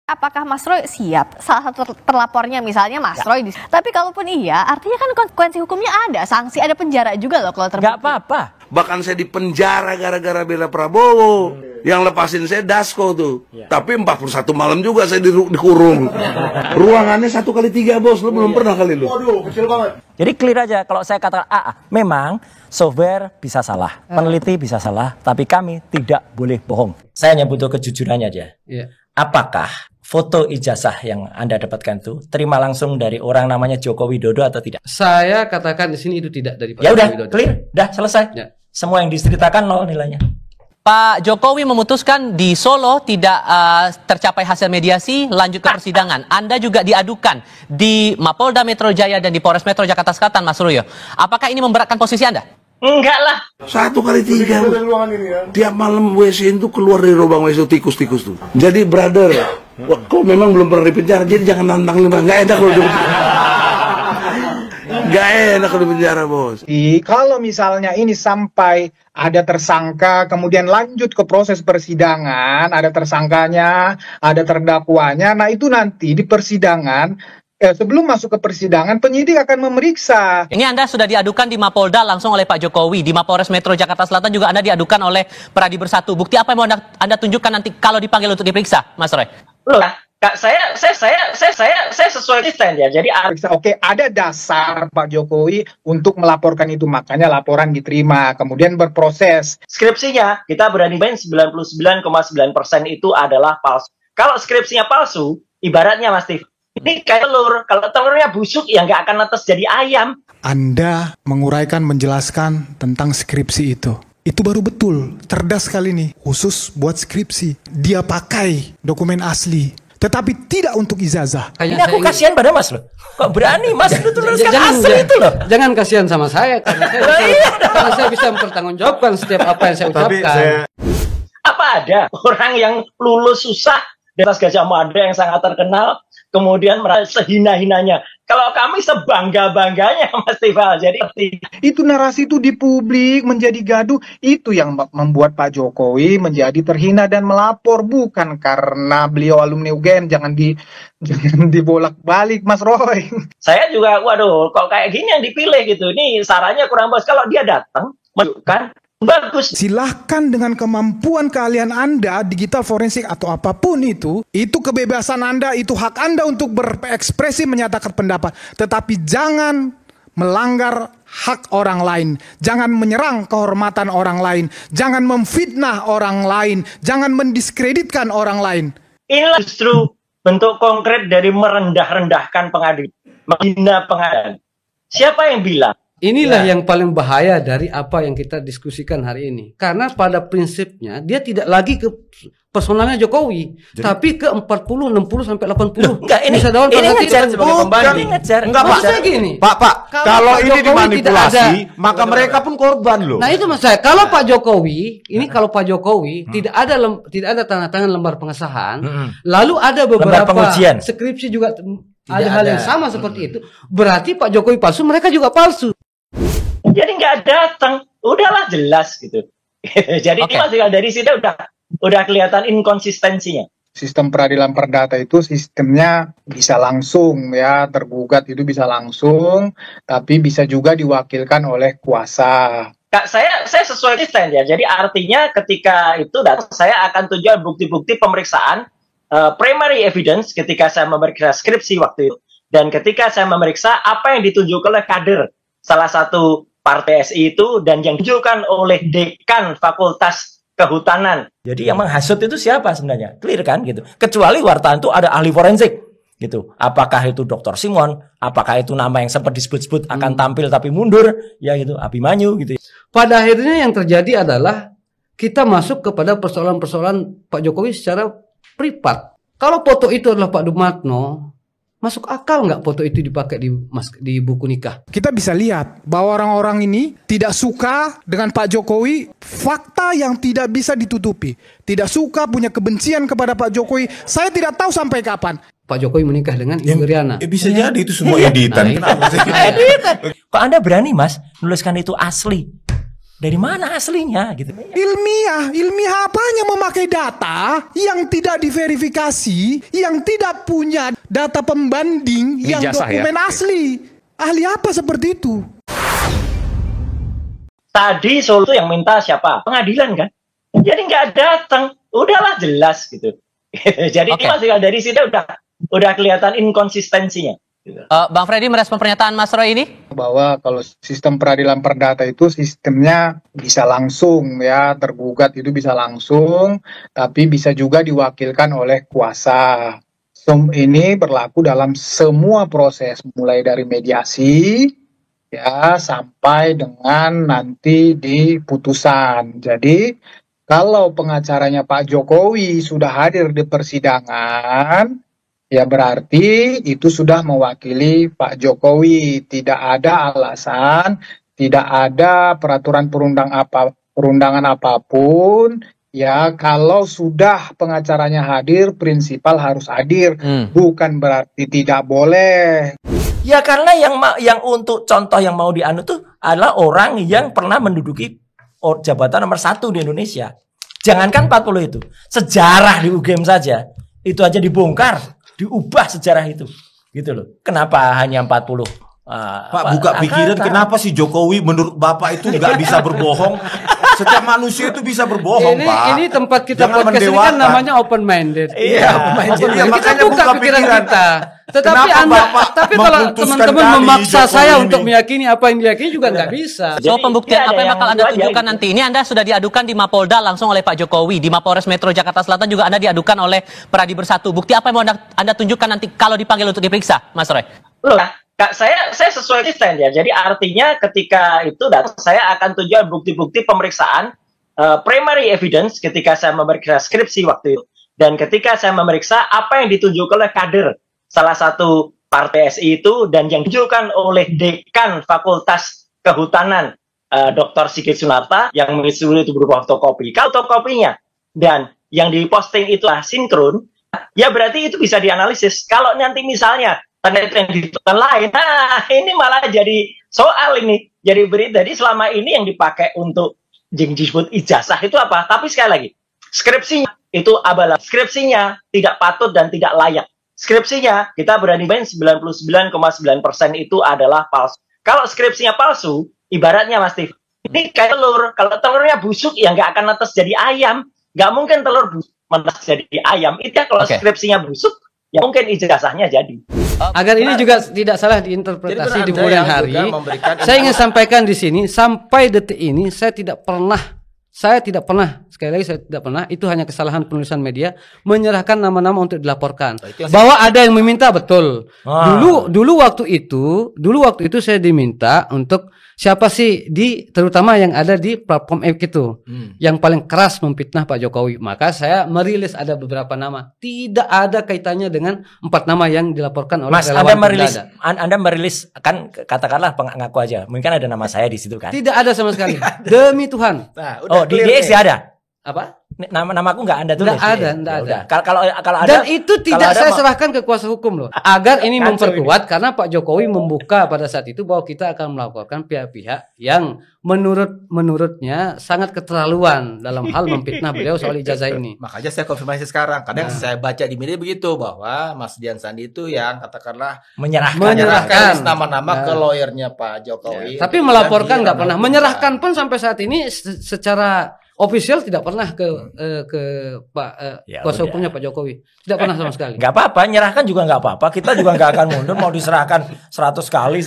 Apakah Mas Roy siap? Salah satu terlapornya misalnya Mas Roy. Tapi kalaupun iya, artinya kan konsekuensi hukumnya ada, sanksi, ada penjara juga loh kalau terbukti. Gak apa-apa. Bahkan saya dipenjara gara-gara bela Prabowo. Yang lepasin saya Dasko tuh. Tapi 41 malam juga saya dikurung. Ruangannya 1x3 bos, lu belum pernah kali lu. Waduh, kecil banget. Jadi clear aja kalau saya katakan memang software bisa salah, peneliti bisa salah, tapi kami tidak boleh bohong. Saya hanya butuh kejujurannya aja. Apakah foto ijazah yang Anda dapatkan itu terima langsung dari orang namanya Joko Widodo atau tidak? Saya katakan di sini itu tidak dari Pak Ya udah, Widodo. clear, dah selesai. Ya. Semua yang diceritakan 0 nilainya. Pak Jokowi memutuskan di Solo tidak tercapai hasil mediasi, lanjut ke persidangan. Anda juga diadukan di Mapolda Metro Jaya dan di Polres Metro Jakarta Selatan, Mas Ruyo. Apakah ini memberatkan posisi Anda? Enggak lah. 1x3. Tiap malam WC itu keluar dari lubang WC tikus-tikus tuh. Jadi brother, kok memang belum pernah dipenjara, jadi jangan nantang nih, nggak enak kalau nggak enak kalau di penjara bos. Kalau misalnya ini sampai ada tersangka, kemudian lanjut ke proses persidangan, ada tersangkanya, ada terdakwanya, nah itu nanti di persidangan, sebelum masuk ke persidangan, penyidik akan memeriksa. Ini Anda sudah diadukan di Mapolda langsung oleh Pak Jokowi. Di Mapolres Metro Jakarta Selatan juga Anda diadukan oleh Peradi Bersatu. Bukti apa yang mau Anda tunjukkan nanti kalau dipanggil untuk diperiksa, Mas Roy? Loh, saya sesuai desain ya. Jadi Oke, ada dasar Pak Jokowi untuk melaporkan itu, makanya laporan diterima, kemudian berproses. skripsinya kita berani main 99,9% itu adalah palsu. Kalau skripsinya palsu, ibaratnya Mas Steve, ini kayak telur. Kalau telurnya busuk, ya nggak akan netes jadi ayam. Anda menguraikan, menjelaskan tentang skripsi itu. Itu baru betul, cerdas sekali nih, khusus buat skripsi. Dia pakai dokumen asli, tetapi tidak untuk ijazah. Ini aku kasihan pada Mas loh. Kok berani Mas itu tuliskan asli itu loh. Jangan kasihan sama saya karena saya bisa mempertanggungjawabkan setiap apa yang saya ucapkan. Apa ada orang yang lulus susah di atas Gajah Mada yang sangat terkenal, kemudian merasa sehina-hinanya. Kalau kami sebangga-bangganya Mas Tifal. Jadi Itu narasi itu di publik menjadi gaduh, itu yang membuat Pak Jokowi menjadi terhina dan melapor, bukan karena beliau alumni UGM. Jangan dibolak-balik Mas Roy. saya juga, waduh, kok kayak gini yang dipilih gitu. Ini sarannya kurang bagus. Kalau dia datang, menunjukkan bagus. Silahkan dengan kemampuan keahlian Anda, digital forensik atau apapun itu kebebasan Anda, itu hak Anda untuk berekspresi, menyatakan pendapat. Tetapi jangan melanggar hak orang lain. Jangan menyerang kehormatan orang lain. Jangan memfitnah orang lain. Jangan mendiskreditkan orang lain. Inilah justru bentuk konkret dari merendah-rendahkan pengadilan, menghina pengadilan. Siapa yang bilang? Inilah yang paling bahaya dari apa yang kita diskusikan hari ini. Karena pada prinsipnya dia tidak lagi ke personalnya Jokowi, tapi ke 40, 60 sampai 80. Enggak, ini ngejar sebagai pembanding. Enggak, Pak. Gini. Pak, kalau ini Jokowi dimanipulasi, maka mereka pun korban loh. Nah, itu maksud saya. Kalau Pak Jokowi, kalau Pak Jokowi tidak ada tanda tangan lembar pengesahan, lalu ada beberapa skripsi juga ada hal yang sama seperti itu, berarti Pak Jokowi palsu, mereka juga palsu. Jadi nggak datang, udahlah jelas gitu. Jadi ini masih dari situ udah kelihatan inkonsistensinya. Sistem peradilan perdata itu sistemnya bisa langsung ya, tergugat itu bisa langsung, tapi bisa juga diwakilkan oleh kuasa. Kak, saya sesuai desain ya. Jadi artinya ketika itu saya akan tunjukkan bukti-bukti pemeriksaan primary evidence ketika saya memeriksa skripsi waktu itu, dan ketika saya memeriksa apa yang ditunjukkan oleh kader salah satu partai SI itu dan yang ditunjukkan oleh dekan Fakultas Kehutanan. Jadi yang menghasut itu siapa sebenarnya? Clear kan gitu. Kecuali wartawan itu ada ahli forensik gitu. Apakah itu Dr. Simon? Apakah itu nama yang sempat disebut-sebut akan tampil tapi mundur? Ya gitu, Abimanyu gitu. Pada akhirnya yang terjadi adalah kita masuk kepada persoalan-persoalan Pak Jokowi secara privat. Kalau foto itu adalah Pak Dumatno, masuk akal nggak foto itu dipakai di buku nikah? Kita bisa lihat bahwa orang-orang ini tidak suka dengan Pak Jokowi, fakta yang tidak bisa ditutupi. Tidak suka, punya kebencian kepada Pak Jokowi. Saya tidak tahu sampai kapan. Pak Jokowi menikah dengan Ibu Riana. Bisa jadi itu semua editan. Kenapa sih? Kok Anda berani Mas nuliskan itu asli? Dari mana aslinya gitu. Ilmiah apanya memakai data yang tidak diverifikasi, yang tidak punya data pembanding, yang dokumen asli. Ahli apa seperti itu? Tadi Solo itu yang minta siapa? Pengadilan kan? Jadi nggak datang, udahlah jelas gitu. Jadi masih dari situ udah kelihatan inkonsistensinya. Bang Freddy merespon pernyataan Mas Roy ini? Bahwa kalau sistem peradilan perdata itu sistemnya bisa langsung ya, tergugat itu bisa langsung, tapi bisa juga diwakilkan oleh kuasa. Ini berlaku dalam semua proses, mulai dari mediasi ya sampai dengan nanti di putusan. Jadi kalau pengacaranya Pak Jokowi sudah hadir di persidangan, ya berarti itu sudah mewakili Pak Jokowi. Tidak ada alasan, tidak ada peraturan perundangan apapun. Ya kalau sudah pengacaranya hadir, prinsipal harus hadir. Bukan berarti tidak boleh. Ya karena yang untuk contoh yang mau dianut tuh adalah orang yang pernah menduduki jabatan nomor 1 di Indonesia. Jangankan 40 itu, sejarah di UGM saja itu aja dibongkar, diubah sejarah itu, gitu loh. Kenapa hanya 40? Pak buka pikiran, kenapa sih Jokowi menurut Bapak itu nggak bisa berbohong? Setiap manusia itu bisa berbohong, Pak. Ini tempat kita podcast ini kan namanya open minded. Iya, kita buka pikiran kita. Tetapi kalau teman-teman memaksa saya untuk meyakini apa yang diyakini juga nggak bisa. So pembuktian apa yang bakal Anda tunjukkan nanti? Ini Anda sudah diadukan di Mapolda langsung oleh Pak Jokowi. Di Mapolres Metro Jakarta Selatan juga Anda diadukan oleh Peradi Bersatu. Bukti apa yang mau Anda tunjukkan nanti kalau dipanggil untuk diperiksa, Mas Roy? Loh, Kak, saya sesuai stand ya. Jadi artinya ketika itu saya akan tunjukkan bukti-bukti pemeriksaan primary evidence ketika saya memeriksa skripsi waktu itu. Dan ketika saya memeriksa apa yang ditunjukkan oleh kader salah satu partai SI itu dan yang ditunjukkan oleh dekan Fakultas Kehutanan Dr. Sigit Sunarta yang mengisi itu berupa fotokopi. Kalau fotokopinya dan yang diposting itu sinkron, ya berarti itu bisa dianalisis. Kalau nanti misalnya tanda itu yang ditentukan lain, nah ini malah jadi soal ini, jadi berita. Jadi selama ini yang dipakai untuk yang disebut ijazah itu apa? Tapi sekali lagi, skripsinya itu abalah. Skripsinya tidak patut dan tidak layak. Skripsinya kita berani main 99,9% itu adalah palsu. Kalau skripsinya palsu, ibaratnya Mas Steve, ini kayak telur. Kalau telurnya busuk, ya nggak akan netes jadi ayam. Nggak mungkin telur busuk menetes jadi ayam. Itu kalau skripsinya busuk, ya mungkin ijazahnya jadi. Agar ini juga tidak salah diinterpretasi di kemudian hari, saya ingin sampaikan di sini sampai detik ini saya tidak pernah sekali lagi saya tidak pernah, itu hanya kesalahan penulisan media menyerahkan nama-nama untuk dilaporkan. Bahwa ada yang meminta, betul. Dulu waktu itu saya diminta untuk siapa sih terutama yang ada di platform X itu yang paling keras memfitnah Pak Jokowi. Maka saya merilis ada beberapa nama. Tidak ada kaitannya dengan 4 nama yang dilaporkan oleh Mas, Anda merilis kan katakanlah pengaku aja. Mungkin ada nama saya di situ kan? Tidak ada sama sekali. Demi Tuhan. Nah, di DX ya ada? Apa? Namaku nggak Anda tulis. Nggak ada. Kalau ada. Dan itu tidak saya serahkan ke kuasa hukum loh. Agar ini memperkuat karena Pak Jokowi membuka pada saat itu bahwa kita akan melaporkan pihak-pihak yang menurutnya sangat keterlaluan dalam hal memfitnah beliau soal ijazah ini. Makanya saya konfirmasi sekarang. Kadang saya baca di media begitu bahwa Mas Dian Sandi itu yang katakanlah menyerahkan nama-nama ke lawyernya Pak Jokowi. Tapi melaporkan nggak pernah. Menyerahkan pun sampai saat ini secara official tidak pernah ke Pak kuasa hukumnya Pak Jokowi. Tidak pernah sama sekali. Nggak apa-apa, nyerahkan juga nggak apa-apa. Kita juga nggak akan mundur mau diserahkan 100 kali.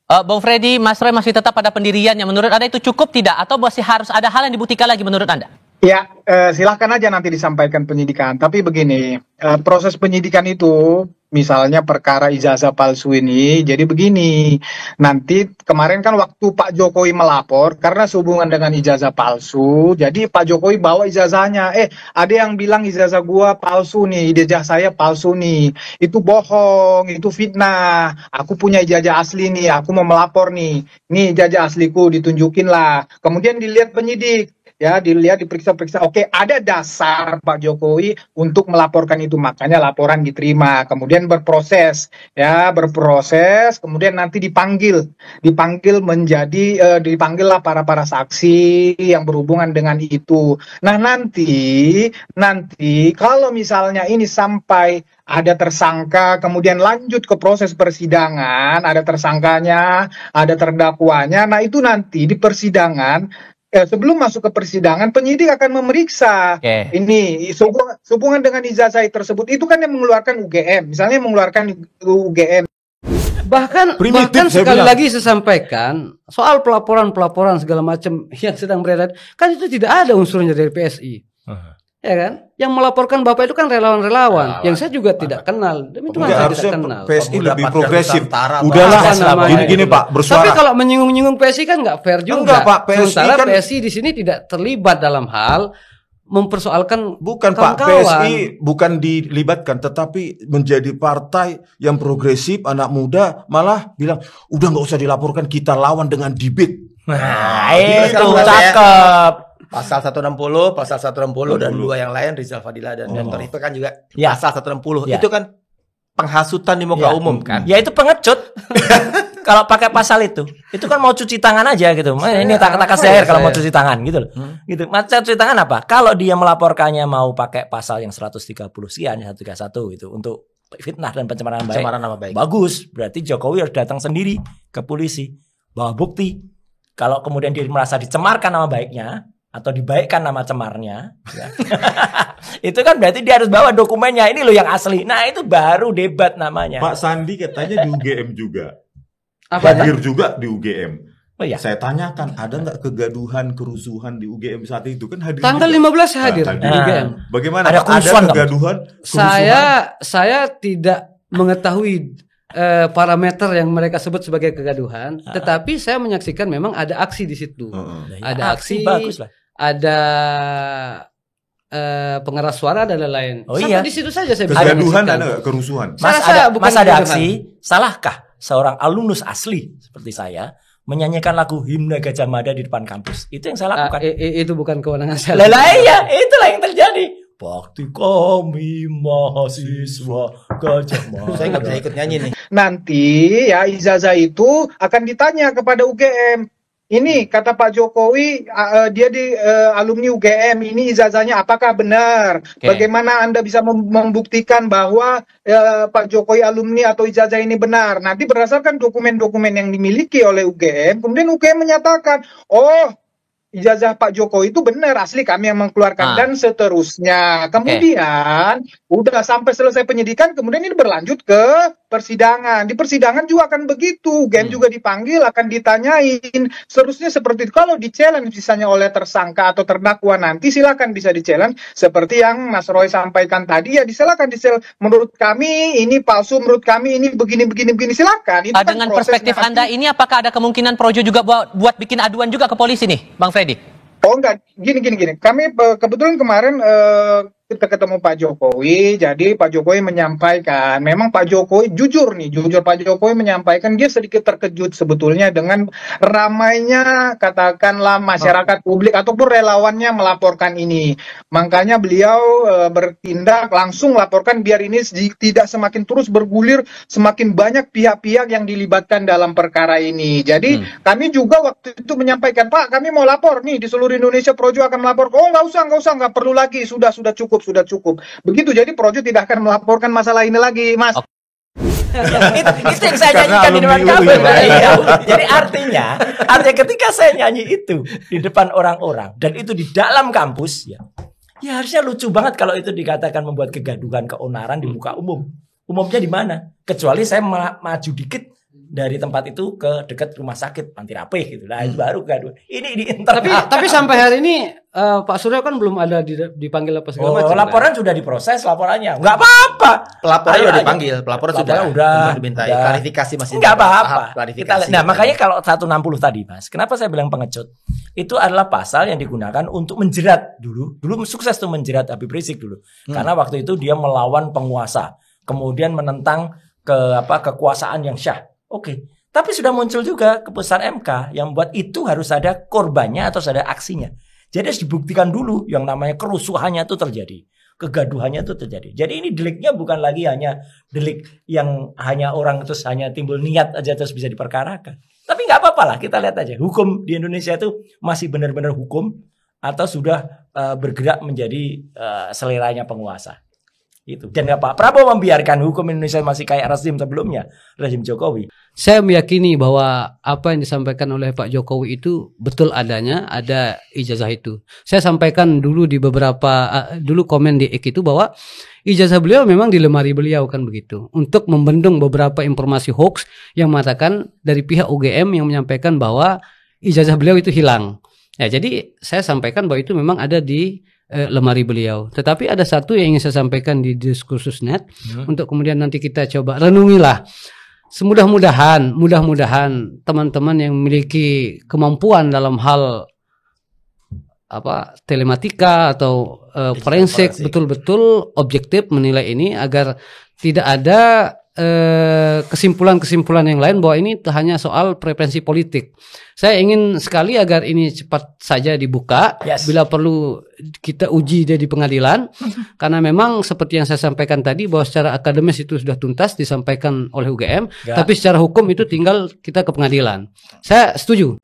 Bang Freddy, Mas Roy masih tetap pada pendiriannya. Menurut Anda itu cukup tidak? Atau masih harus ada hal yang dibuktikan lagi menurut Anda? Ya, silahkan aja nanti disampaikan penyidikan. Tapi begini, proses penyidikan itu, misalnya perkara ijazah palsu ini, jadi begini, nanti kemarin kan waktu Pak Jokowi melapor, karena sehubungan dengan ijazah palsu, jadi Pak Jokowi bawa ijazahnya, ada yang bilang ijazah gua palsu nih, ijazah saya palsu nih, itu bohong, itu fitnah, aku punya ijazah asli nih, aku mau melapor nih ijazah asliku, ditunjukin lah, kemudian dilihat penyidik, ya dilihat diperiksa-periksa, oke ada dasar Pak Jokowi untuk melaporkan itu, makanya laporan diterima, kemudian berproses, kemudian nanti dipanggillah para saksi yang berhubungan dengan itu. Nah nanti kalau misalnya ini sampai ada tersangka, kemudian lanjut ke proses persidangan, ada tersangkanya, ada terdakwanya, nah itu nanti di persidangan, sebelum masuk ke persidangan, penyidik akan memeriksa ini sehubungan dengan ijazah tersebut. Itu kan yang mengeluarkan UGM, misalnya mengeluarkan UGM. Bahkan sekali lagi saya sampaikan soal pelaporan segala macam yang sedang beredar, kan itu tidak ada unsurnya dari PSI. Ya kan? Yang melaporkan Bapak itu kan relawan-relawan yang saya juga tidak kenal. Saya tidak kenal. PSI lebih progresif. Udahlah, gini Pak, bersuara. Tapi kalau menyinggung PSI kan nggak fair juga. Enggak, Pak, Sementara PSI di sini tidak terlibat dalam hal mempersoalkan Pak, PSI bukan dilibatkan, tetapi menjadi partai yang progresif, anak muda malah bilang udah nggak usah dilaporkan, kita lawan dengan debit. Nah, itu cakep. Pasal 160 dan 2 yang lain, Rizal Fadila dan Dr. itu kan juga pasal 160. Itu kan penghasutan di muka umum kan. Ya itu pengecut. Kalau pakai pasal itu kan mau cuci tangan aja gitu. Ini tak seher kalau mau cuci tangan gitu loh. Gitu. Macam cuci tangan apa? Kalau dia melaporkannya mau pakai pasal yang 130 sekian, 131 itu untuk fitnah dan pencemaran nama baik. Bagus, berarti Jokowi harus datang sendiri ke polisi bawa bukti. Kalau kemudian dia merasa dicemarkan nama baiknya atau dibaikkan nama cemarnya, itu kan berarti dia harus bawa dokumennya, ini loh yang asli. Nah itu baru debat namanya. Pak Sandi katanya di UGM juga. Hadir juga di UGM. Oh, iya. Saya tanyakan, ada nggak kegaduhan, kerusuhan di UGM saat itu? Kan hadir tanggal juga. 15 saya hadir di UGM. Bagaimana? Ada kegaduhan? Saya tidak mengetahui parameter yang mereka sebut sebagai kegaduhan, tetapi saya menyaksikan memang ada aksi di situ. Ada aksi, bagus lah. Ada pengeras suara dan lain-lain. Sampai di situ saja saya bisa kegaduhan dan kerusuhan. Mas ada aksi, salahkah seorang alumnus asli seperti saya menyanyikan lagu Himne Gajah Mada di depan kampus? Itu yang saya lakukan. Itu bukan kewenangan saya. Iya, itulah yang terjadi. Bakti kami mahasiswa Gajah Mada. Saya nggak bisa ikut nyanyi nih. Nanti ya ijazah itu akan ditanya kepada UGM. Ini kata Pak Jokowi, dia di alumni UGM, ini ijazahnya apakah benar? Bagaimana Anda bisa membuktikan bahwa Pak Jokowi alumni atau ijazah ini benar? Nanti berdasarkan dokumen-dokumen yang dimiliki oleh UGM, kemudian UGM menyatakan, oh ijazah Pak Jokowi itu benar, asli kami yang mengeluarkan dan seterusnya. Kemudian udah sampai selesai penyidikan, kemudian ini berlanjut ke persidangan. Di persidangan juga akan begitu, UGM juga dipanggil, akan ditanyain. Seterusnya seperti itu. Kalau di-challenge misalnya oleh tersangka atau terdakwa nanti, silakan bisa di-challenge seperti yang Mas Roy sampaikan tadi, ya silakan di-challenge. Menurut kami ini palsu, menurut kami ini begini, silakan. Itu dengan perspektif Anda ini, apakah ada kemungkinan Projo juga buat bikin aduan juga ke polisi nih, Bang Freddy? Oh enggak, gini. Kami kebetulan kemarin kita ketemu Pak Jokowi, jadi Pak Jokowi menyampaikan, memang Pak Jokowi jujur Pak Jokowi menyampaikan dia sedikit terkejut sebetulnya dengan ramainya katakanlah masyarakat publik ataupun relawannya melaporkan ini. Makanya beliau bertindak langsung laporkan biar ini tidak semakin terus bergulir, semakin banyak pihak-pihak yang dilibatkan dalam perkara ini. Jadi kami juga waktu itu menyampaikan, Pak kami mau lapor nih di seluruh Indonesia Projo akan melapor. Oh nggak usah, nggak perlu lagi, sudah cukup. Begitu, jadi Projo tidak akan melaporkan masalah ini lagi, Mas. Itu yang saya nyanyikan di depan kampus. Jadi artinya ketika saya nyanyi itu di depan orang-orang dan itu di dalam kampus, ya harusnya lucu banget kalau itu dikatakan membuat kegaduhan, keonaran di muka umum. Umumnya di mana? Kecuali saya maju dikit dari tempat itu ke dekat rumah sakit Panti Rapih gitu. Nah, itu baru gaduh. Ini di internal. Tapi sampai hari ini Pak Suryo kan belum ada dipanggil apa segala macam. Laporan sudah diproses laporannya. Enggak apa-apa. Pelaporan sudah dipanggil, pelapor sudah dimintai klarifikasi masih. Enggak apa-apa. Nah, makanya kalau 160 tadi, Mas, kenapa saya bilang pengecut? Itu adalah pasal yang digunakan untuk menjerat dulu. Dulu sukses tuh menjerat Habib Rizik dulu. Karena waktu itu dia melawan penguasa, kemudian menentang kekuasaan yang syah. Oke, tapi sudah muncul juga keputusan MK yang buat itu harus ada korbannya atau ada aksinya. Jadi harus dibuktikan dulu yang namanya kerusuhannya itu terjadi. Kegaduhannya itu terjadi. Jadi ini deliknya bukan lagi hanya delik yang hanya orang terus hanya timbul niat aja terus bisa diperkarakan. Tapi nggak apa-apa lah, kita lihat aja. Hukum di Indonesia itu masih benar-benar hukum atau sudah bergerak menjadi seleranya penguasa. Itu. Dan Pak Prabowo membiarkan hukum Indonesia masih kayak rezim sebelumnya, rezim Jokowi. Saya meyakini bahwa apa yang disampaikan oleh Pak Jokowi itu betul adanya, ada ijazah itu. Saya sampaikan dulu di beberapa dulu komen di X itu bahwa ijazah beliau memang di lemari beliau kan begitu. Untuk membendung beberapa informasi hoax yang mengatakan dari pihak UGM yang menyampaikan bahwa ijazah beliau itu hilang. Ya, jadi saya sampaikan bahwa itu memang ada di lemari beliau. Tetapi ada satu yang ingin saya sampaikan di Diskursus.net untuk kemudian nanti kita coba renungilah. Mudah-mudahan teman-teman yang memiliki kemampuan dalam hal telematika atau forensik betul-betul objektif menilai ini agar tidak ada kesimpulan-kesimpulan yang lain bahwa ini hanya soal preferensi politik. Saya ingin sekali agar ini cepat saja dibuka. Bila perlu kita uji dia di pengadilan. Karena memang seperti yang saya sampaikan tadi bahwa secara akademis itu sudah tuntas disampaikan oleh UGM. Tapi secara hukum itu tinggal kita ke pengadilan. Saya setuju.